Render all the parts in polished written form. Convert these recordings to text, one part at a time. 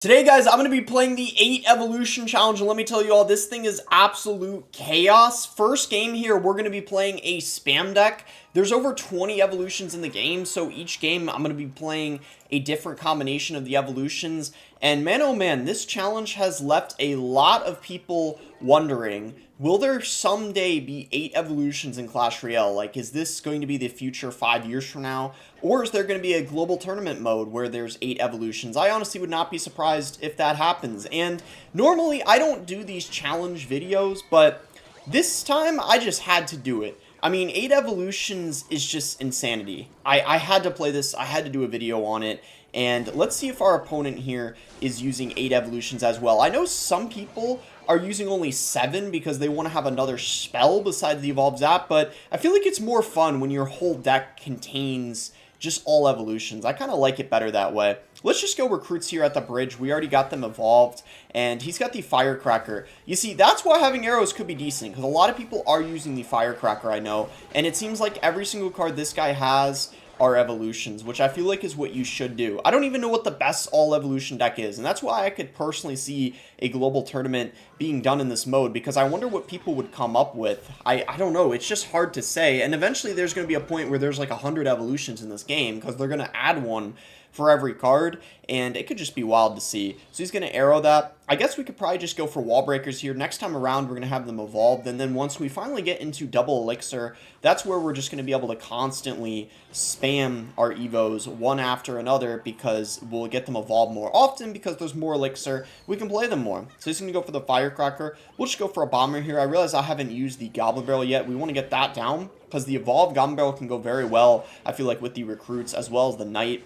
Today, guys, I'm going to be playing the 8 Evolution Challenge, and let me tell you all, this thing is absolute chaos. First game here, we're going to be playing a spam deck. There's over 20 evolutions in the game, so each game I'm going to be playing a different combination of the evolutions. And man, oh man, this challenge has left a lot of people wondering, will there someday be 8 evolutions in Clash Royale? Like, is this going to be the future 5 years from now? Or is there going to be a global tournament mode where there's 8 evolutions? I honestly would not be surprised if that happens. And normally, I don't do these challenge videos, but this time, I just had to do it. I mean, 8 evolutions is just insanity. I had to play this. I had to do a video on it. And let's see if our opponent here is using 8 evolutions as well. I know some people are using only 7 because they want to have another spell besides the Evolve Zap, but I feel like it's more fun when your whole deck contains just all evolutions. I kind of like it better that way. Let's just go recruits here at the bridge. We already got them evolved, and he's got the Firecracker. You see, that's why having arrows could be decent, because a lot of people are using the Firecracker, I know, and it seems like every single card this guy has are evolutions, which I feel like is what you should do. I don't even know what the best all evolution deck is, and that's why I could personally see a global tournament being done in this mode, because I wonder what people would come up with. I don't know, it's just hard to say, and eventually there's going to be a point where there's like 100 evolutions in this game, because they're going to add one for every card, and it could just be wild to see. So he's going to arrow that. I guess we could probably just go for wall breakers here. Next time around, we're going to have them evolved, and then once we finally get into double elixir, that's where we're just going to be able to constantly spam our evos one after another, because we'll get them evolved more often because there's more elixir. We can play them more. So he's going to go for the Firecracker. We'll just go for a bomber here. I realize I haven't used the Goblin Barrel yet. We want to get that down because the evolved Goblin Barrel can go very well, I feel like, with the recruits as well as the Knight.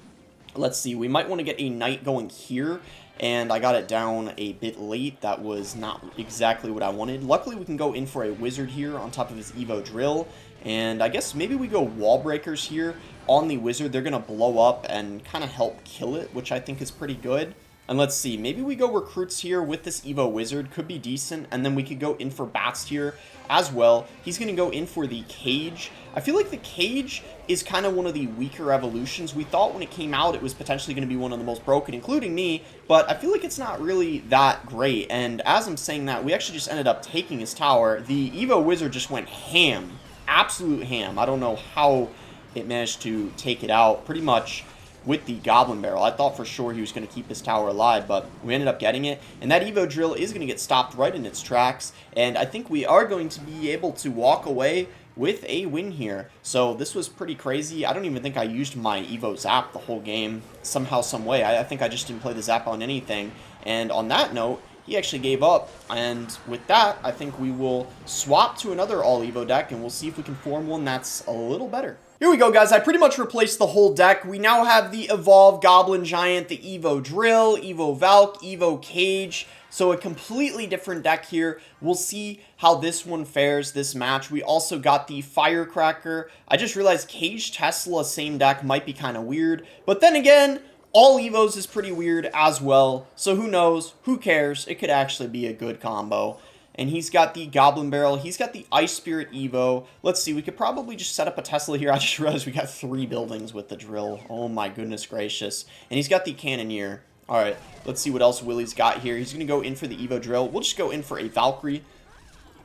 Let's see, we might want to get a Knight going here, and I got it down a bit late. That was not exactly what I wanted. Luckily, we can go in for a Wizard here on top of his Evo Drill, and I guess maybe we go Wall Breakers here on the Wizard. They're going to blow up and kind of help kill it, which I think is pretty good. And let's see, maybe we go recruits here with this Evo Wizard, could be decent, and then we could go in for bats here as well. He's going to go in for the Cage. I feel like the Cage is kind of one of the weaker evolutions. We thought when it came out it was potentially going to be one of the most broken, including me, but I feel like it's not really that great. And as I'm saying that, we actually just ended up taking his tower. The Evo Wizard just went ham, absolute ham. I don't know how it managed to take it out, pretty much with the Goblin Barrel. I thought for sure he was going to keep his tower alive, but we ended up getting it. And that Evo Drill is going to get stopped right in its tracks. And I think we are going to be able to walk away with a win here. So this was pretty crazy. I don't even think I used my Evo Zap the whole game somehow, some way. I think I just didn't play the Zap on anything. And on that note, he actually gave up, and with that, I think we will swap to another all-Evo deck, and we'll see if we can form one that's a little better. Here we go, guys. I pretty much replaced the whole deck. We now have the Evolved Goblin Giant, the Evo Drill, Evo Valk, Evo Cage, so a completely different deck here. We'll see how this one fares this match. We also got the Firecracker. I just realized Cage Tesla, same deck, might be kind of weird, but then again, all Evos is pretty weird as well, so who knows, who cares, it could actually be a good combo. And he's got the Goblin Barrel, he's got the Ice Spirit Evo. Let's see, we could probably just set up a Tesla here. I just realized we got 3 buildings with the drill. Oh my goodness gracious. And he's got the Cannoneer. Alright, let's see what else Willie's got here. He's going to go in for the Evo Drill. We'll just go in for a Valkyrie.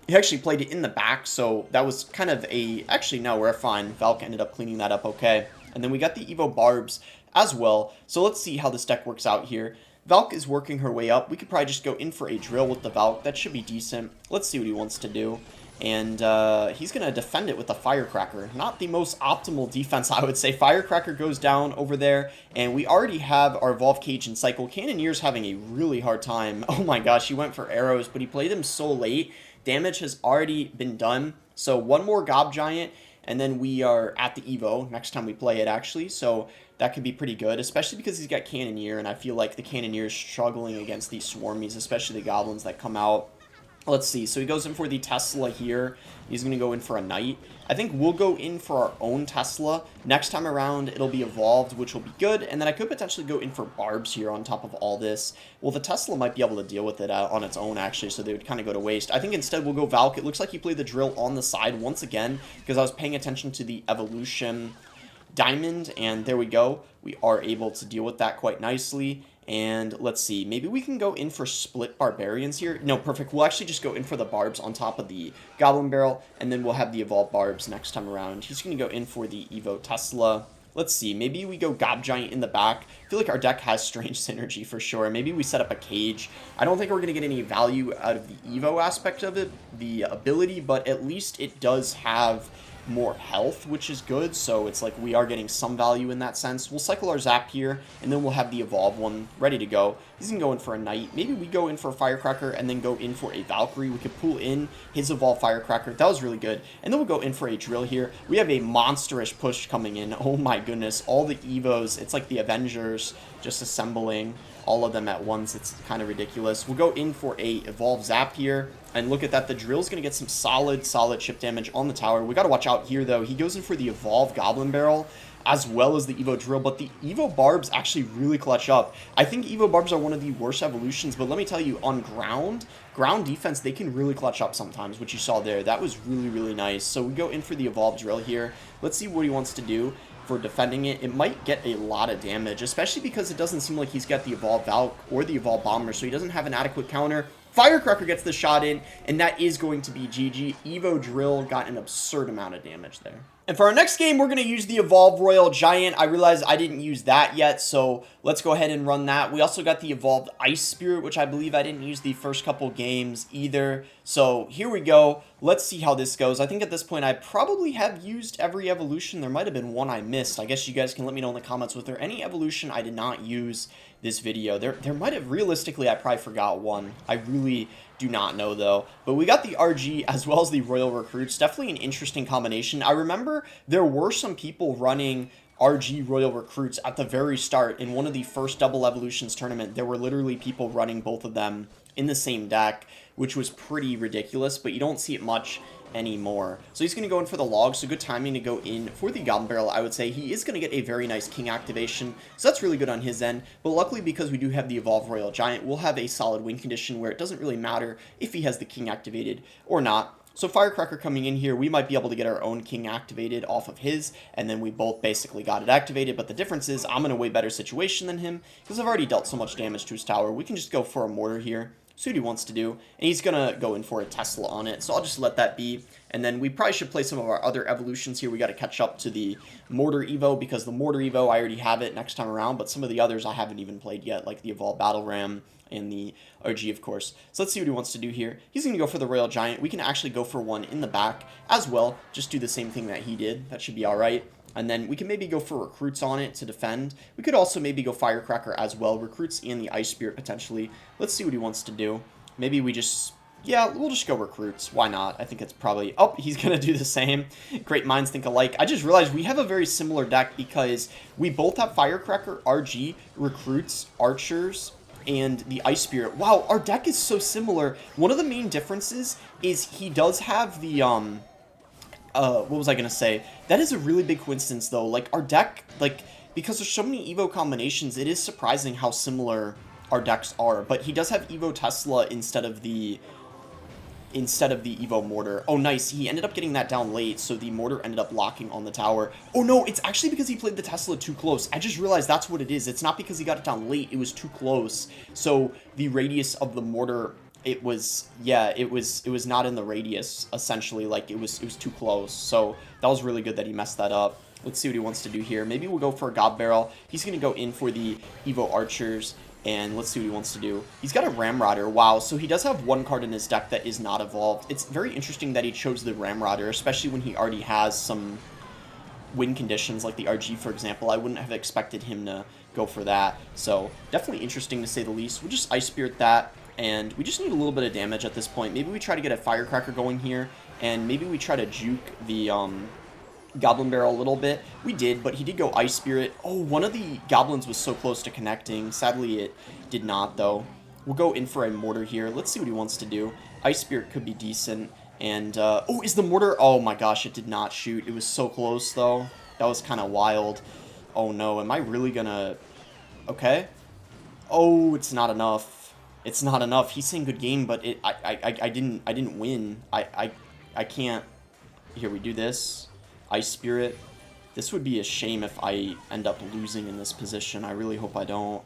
He actually played it in the back, so that was kind of a... Actually, no, we're fine. Valk ended up cleaning that up okay. And then we got the Evo Barbs as well. So let's see how this deck works out here. Valk is working her way up. We could probably just go in for a drill with the Valk. That should be decent. Let's see what he wants to do. And he's going to defend it with a Firecracker. Not the most optimal defense, I would say. Firecracker goes down over there. And we already have our Evolve Cage and Cycle. Cannoneer's having a really hard time. Oh my gosh, he went for arrows, but he played them so late. Damage has already been done. So one more Gob Giant, and then we are at the Evo next time we play it, actually. So that could be pretty good, especially because he's got Cannoneer, and I feel like the Cannoneer is struggling against these Swarmies, especially the Goblins that come out. Let's see, so he goes in for the Tesla here. He's going to go in for a Knight. I think we'll go in for our own Tesla. Next time around, it'll be evolved, which will be good, and then I could potentially go in for Barbs here on top of all this. Well, the Tesla might be able to deal with it on its own, actually, so they would kind of go to waste. I think instead we'll go Valk. It looks like he played the Drill on the side once again, because I was paying attention to the Evolution Diamond, and there we go. We are able to deal with that quite nicely. And let's see, maybe we can go in for split barbarians here. No, perfect. We'll actually just go in for the barbs on top of the goblin barrel, and then we'll have the evolved barbs next time around. He's going to go in for the Evo Tesla. Let's see, maybe we go Gob Giant in the back. I feel like our deck has strange synergy for sure. Maybe we set up a cage. I don't think we're going to get any value out of the Evo aspect of it, the ability, but at least it does have more health, which is good, so it's like we are getting some value in that sense. We'll cycle our Zap here, and then we'll have the Evolve one ready to go. He's gonna go in for a Knight. Maybe we go in for a Firecracker, and then go in for a Valkyrie. We could pull in his Evolve Firecracker. That was really good. And then we'll go in for a Drill here. We have a monstrous push coming in. Oh my goodness, all the Evos. It's like the Avengers just assembling all of them at once. It's kind of ridiculous. We'll go in for a Evolve Zap here. And look at that, the Drill's going to get some solid chip damage on the tower. We got to watch out here, though. He goes in for the Evolve Goblin Barrel as well as the Evo Drill, but the Evo Barbs actually really clutch up. I think Evo Barbs are one of the worst evolutions, but let me tell you, on ground defense, they can really clutch up sometimes, which you saw there. That was really, really nice. So we go in for the Evolve Drill here. Let's see what he wants to do for defending it. It might get a lot of damage, especially because it doesn't seem like he's got the Evolved Valk or the Evolved Bomber, so he doesn't have an adequate counter. Firecracker gets the shot in, and that is going to be GG. Evo Drill got an absurd amount of damage there. And for our next game, we're going to use the Evolved Royal Giant. I realized I didn't use that yet, so let's go ahead and run that. We also got the Evolved Ice Spirit, which I believe I didn't use the first couple games either. So here we go. Let's see how this goes. I think at this point, I probably have used every evolution. There might have been one I missed. I guess you guys can let me know in the comments, was there any evolution I did not use this video? There might have, realistically, I probably forgot one. I really do not know, though. But we got the RG as well as the Royal Recruits. Definitely an interesting combination. I remember there were some people running RG Royal Recruits at the very start. In one of the first Double Evolutions tournament, there were literally people running both of them in the same deck, which was pretty ridiculous, but you don't see it much anymore. So he's going to go in for the log, so good timing to go in for the Goblin Barrel, I would say. He is going to get a very nice King activation, so that's really good on his end, but luckily because we do have the Evolved Royal Giant, we'll have a solid win condition where it doesn't really matter if he has the King activated or not. So Firecracker coming in here, we might be able to get our own King activated off of his, and then we both basically got it activated, but the difference is I'm in a way better situation than him, because I've already dealt so much damage to his tower. We can just go for a Mortar here, see what he wants to do, and he's going to go in for a Tesla on it, so I'll just let that be. And then we probably should play some of our other evolutions here. We got to catch up to the Mortar Evo, because the Mortar Evo, I already have it next time around, but some of the others I haven't even played yet, like the Evolved Battle Ram and the RG, of course. So let's see what he wants to do here. He's going to go for the Royal Giant. We can actually go for one in the back as well. Just do the same thing that he did. That should be all right. And then we can maybe go for Recruits on it to defend. We could also maybe go Firecracker as well. Recruits and the Ice Spirit potentially. Let's see what he wants to do. Maybe we just... yeah, we'll just go Recruits. Why not? I think it's probably... oh, he's going to do the same. Great minds think alike. I just realized we have a very similar deck because we both have Firecracker, RG, Recruits, Archers, and the Ice Spirit. Wow, our deck is so similar. One of the main differences is he does have the... what was I going to say? That is a really big coincidence, though. Like, our deck, like, because there's so many Evo combinations, it is surprising how similar our decks are. But he does have Evo Tesla instead of the Evo Mortar. Oh, nice. He ended up getting that down late, so the Mortar ended up locking on the tower. Oh, no, it's actually because he played the Tesla too close. I just realized that's what it is. It's not because he got it down late. It was too close. So the radius of the Mortar, it was, yeah, it was not in the radius, essentially. Like, it was too close. So that was really good that he messed that up. Let's see what he wants to do here. Maybe we'll go for a Gob Barrel. He's going to go in for the Evo Archers. And let's see what he wants to do. He's got a Ramrodder. Wow, so he does have one card in his deck that is not evolved. It's very interesting that he chose the Ramrodder, especially when he already has some win conditions like the RG, for example. I wouldn't have expected him to go for that. So definitely interesting to say the least. We'll just Ice Spirit that, and we just need a little bit of damage at this point. Maybe we try to get a Firecracker going here, and maybe we try to juke the Goblin Barrel a little bit. We did, but he did go Ice Spirit. Oh, one of the goblins was so close to connecting. Sadly, it did not, though. We'll go in for a Mortar here. Let's see what he wants to do. Ice Spirit could be decent. And, oh, is the Mortar... oh my gosh, it did not shoot. It was so close, though. That was kind of wild. Oh, no. Am I really gonna... okay. Oh, it's not enough. It's not enough. He's saying good game, but I didn't win. I can't... here, we do this. Ice Spirit. This would be a shame if I end up losing in this position. I really hope I don't.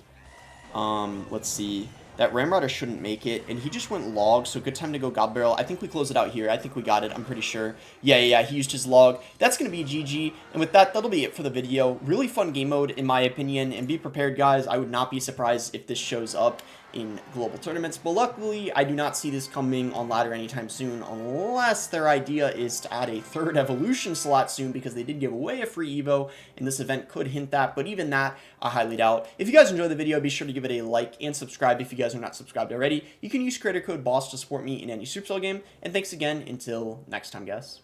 Let's see. That Ramrodder shouldn't make it, and he just went log, so good time to go Goblin Barrel. I think we close it out here. I think we got it. I'm pretty sure. Yeah, he used his log. That's going to be GG, and with that, that'll be it for the video. Really fun game mode, in my opinion, and be prepared, guys. I would not be surprised if this shows up in global tournaments, but luckily, I do not see this coming on ladder anytime soon, unless their idea is to add a third evolution slot soon, because they did give away a free Evo, and this event could hint that, but even that, I highly doubt. If you guys enjoyed the video, be sure to give it a like and subscribe if you guys are not subscribed already. You can use creator code BOSS to support me in any Supercell game, and thanks again until next time, guys.